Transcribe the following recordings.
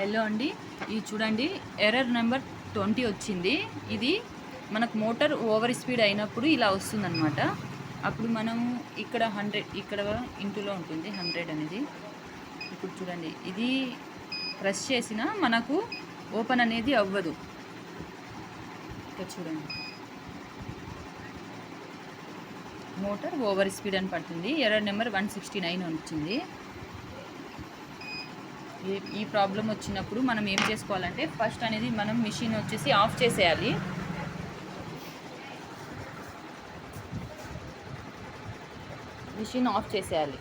Hello అండి, ఇది చూడండి ఎర్రర్ నెంబర్ 20 వచ్చింది. ఇది మనకు మోటార్ ఓవర్ స్పీడ్ అయినప్పుడు ఇలా వస్తుందన్నమాట. అప్పుడు మనం ఇక్కడ 100 ఇక్కడ ఇంటులో ఉంటుంది 100 అనేది. ఇప్పుడు చూడండి ఇది ప్రెస్ చేసినా మనకు ఓపెన్ అనేది అవ్వదు. ఇక్కడ చూడండి మోటార్ ఓవర్ స్పీడ్ అని పడుతుంది. ఎర్రర్ నెంబర్ 169 వచ్చింది. ఈ ప్రాబ్లం వచ్చినప్పుడు మనం ఏం చేసుకోవాలంటే ఫస్ట్ అనేది మనం మిషన్ వచ్చేసి ఆఫ్ చేసేయాలి. మిషన్ ఆఫ్ చేసేయాలి.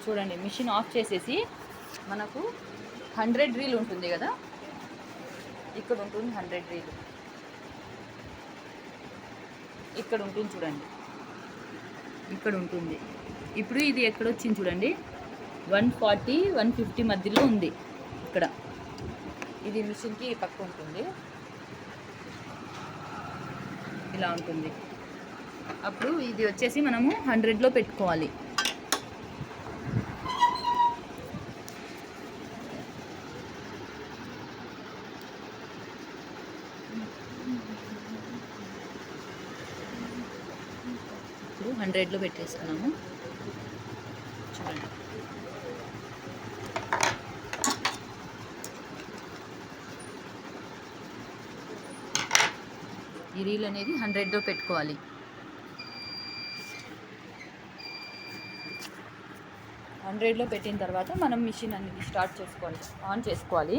చూడండి మిషన్ ఆఫ్ చేసేసి మనకు 100 రీల్ ఉంటుంది కదా, ఇక్కడ ఉంటుంది 100 రీల్, ఇక్కడ ఉంటుంది చూడండి, ఇక్కడ ఉంటుంది. ఇప్పుడు ఇది ఎక్కడొచ్చింది చూడండి 140 150 మధ్యలో ఉంది. ఇక్కడ ఇది మిషన్కి పక్క ఉంటుంది, ఇలా ఉంటుంది. అప్పుడు ఇది వచ్చేసి మనము 100లో పెట్టుకోవాలి. ఇప్పుడు 100లో పెట్టేసుకున్నాము. చూడండి ఈ రీల్ అనేది 100లో పెట్టుకోవాలి. 100లో పెట్టిన తర్వాత మనం మిషన్ అనేది స్టార్ట్ చేసుకోవాలి, ఆన్ చేసుకోవాలి.